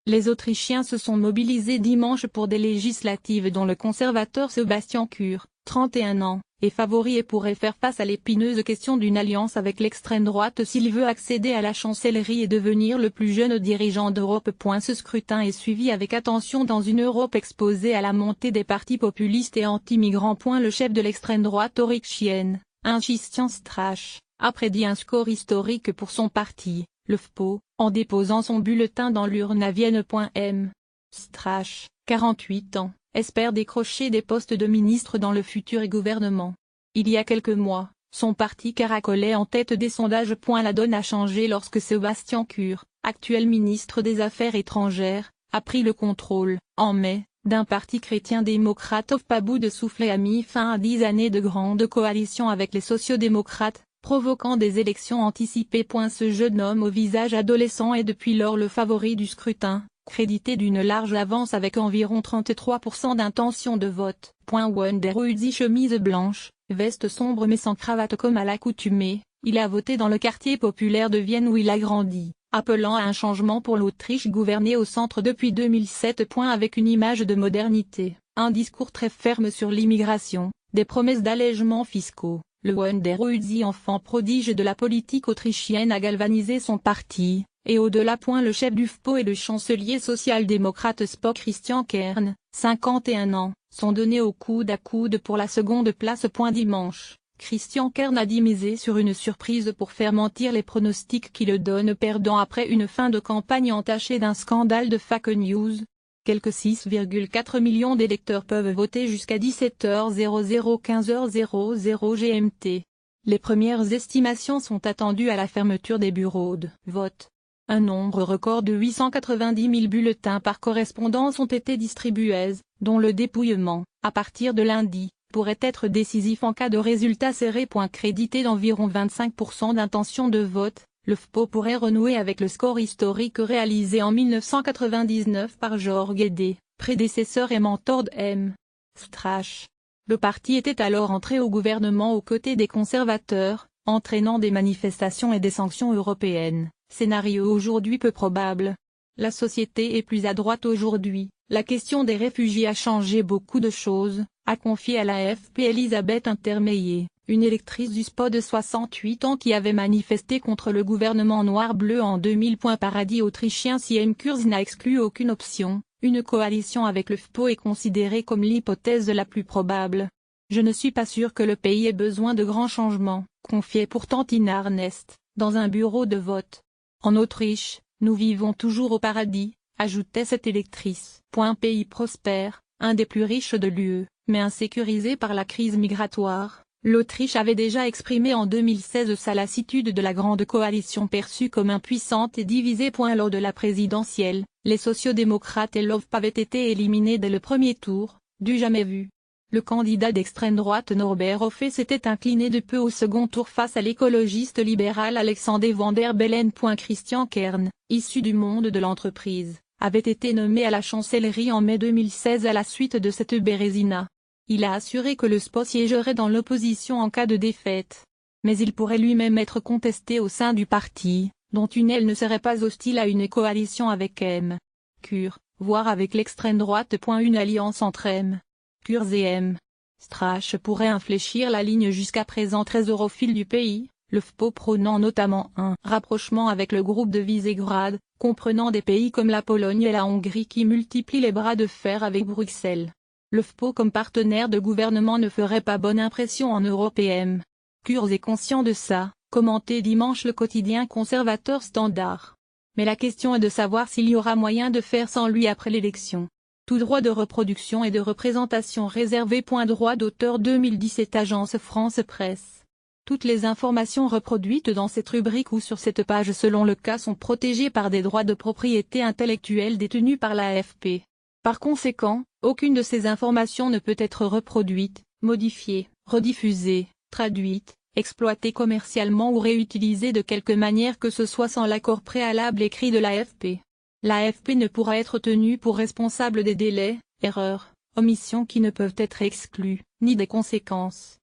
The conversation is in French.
Les Autrichiens se sont mobilisés dimanche pour des législatives dont le conservateur Sebastian Kurz, 31 ans, est favori et pourrait faire face à l'épineuse question d'une alliance avec l'extrême droite s'il veut accéder à la chancellerie et devenir le plus jeune dirigeant d'Europe. Ce scrutin est suivi avec attention dans une Europe exposée à la montée des partis populistes et anti-migrants. Le chef de l'extrême droite autrichienne, Christian Strache, a prédit un score historique pour son parti, le FPÖ, en déposant son bulletin dans l'urne à Vienne. Strache, 48 ans, espère décrocher des postes de ministre dans le futur gouvernement. Il y a quelques mois, son parti caracolait en tête des sondages. La donne a changé lorsque Sebastian Kurz, actuel ministre des Affaires étrangères, a pris le contrôle, en mai, d'un parti chrétien-démocrate à bout de souffle et a mis fin à 10 années de grande coalition avec les sociodémocrates, provoquant des élections anticipées. Ce jeune homme au visage adolescent est depuis lors le favori du scrutin, crédité d'une large avance avec environ 33% d'intention de vote. Wunderhüzi, chemise blanche, veste sombre mais sans cravate comme à l'accoutumée, il a voté dans le quartier populaire de Vienne où il a grandi, appelant à un changement pour l'Autriche gouvernée au centre depuis 2007. Avec une image de modernité, un discours très ferme sur l'immigration, des promesses d'allègements fiscaux. Le Wunderhüzi, enfant prodige de la politique autrichienne, a galvanisé son parti, et au-delà. Le chef du FPÖ et le chancelier social-démocrate Christian Kern, 51 ans, sont donnés au coude à coude pour la seconde place. Dimanche, Christian Kern a dit miser sur une surprise pour faire mentir les pronostics qui le donnent perdant après une fin de campagne entachée d'un scandale de fake news. Quelques 6,4 millions d'électeurs peuvent voter jusqu'à 17h00 15h00 GMT. Les premières estimations sont attendues à la fermeture des bureaux de vote. Un nombre record de 890 000 bulletins par correspondance ont été distribués, dont le dépouillement, à partir de lundi, pourrait être décisif en cas de résultat serré. Crédité d'environ 25% d'intention de vote, le FPÖ pourrait renouer avec le score historique réalisé en 1999 par Georg Edé, prédécesseur et mentor de Strache. Le parti était alors entré au gouvernement aux côtés des conservateurs, entraînant des manifestations et des sanctions européennes, scénario aujourd'hui peu probable. La société est plus à droite aujourd'hui, la question des réfugiés a changé beaucoup de choses, a confié à l'AFP Elisabeth Intermeyer, une électrice du SPÖ de 68 ans qui avait manifesté contre le gouvernement noir-bleu en 2000. Paradis autrichien. Si Kurz n'a exclu aucune option, une coalition avec le FPÖ est considérée comme l'hypothèse la plus probable. Je ne suis pas sûr que le pays ait besoin de grands changements, confiait pourtant Tina Arnest, dans un bureau de vote. En Autriche, nous vivons toujours au paradis, ajoutait cette électrice. Pays prospère, un des plus riches de l'UE, mais insécurisé par la crise migratoire. L'Autriche avait déjà exprimé en 2016 sa lassitude de la grande coalition perçue comme impuissante et divisée. Lors de la présidentielle, les sociodémocrates et l'OVP avaient été éliminés dès le premier tour, du jamais vu. Le candidat d'extrême droite Norbert Hofer s'était incliné de peu au second tour face à l'écologiste libéral Alexander Van der Bellen. Christian Kern, issu du monde de l'entreprise, avait été nommé à la chancellerie en mai 2016 à la suite de cette bérésina. Il a assuré que le SPÖ siégerait dans l'opposition en cas de défaite. Mais il pourrait lui-même être contesté au sein du parti, dont une aile ne serait pas hostile à une coalition avec Kurz, voire avec l'extrême droite. Une alliance entre Kurz et Strache pourrait infléchir la ligne jusqu'à présent très europhile du pays, le FPÖ prônant notamment un rapprochement avec le groupe de Visegrad, comprenant des pays comme la Pologne et la Hongrie qui multiplient les bras de fer avec Bruxelles. Le FPÖ comme partenaire de gouvernement ne ferait pas bonne impression en Europe et Kurz est conscient de ça, commentait dimanche le quotidien conservateur Standard. Mais la question est de savoir s'il y aura moyen de faire sans lui après l'élection. Tout droit de reproduction et de représentation réservé. Droit d'auteur 2017 Agence France Presse. Toutes les informations reproduites dans cette rubrique ou sur cette page selon le cas sont protégées par des droits de propriété intellectuelle détenus par l'AFP. Par conséquent, aucune de ces informations ne peut être reproduite, modifiée, rediffusée, traduite, exploitée commercialement ou réutilisée de quelque manière que ce soit sans l'accord préalable écrit de l'AFP. L'AFP ne pourra être tenue pour responsable des délais, erreurs, omissions qui ne peuvent être exclues, ni des conséquences,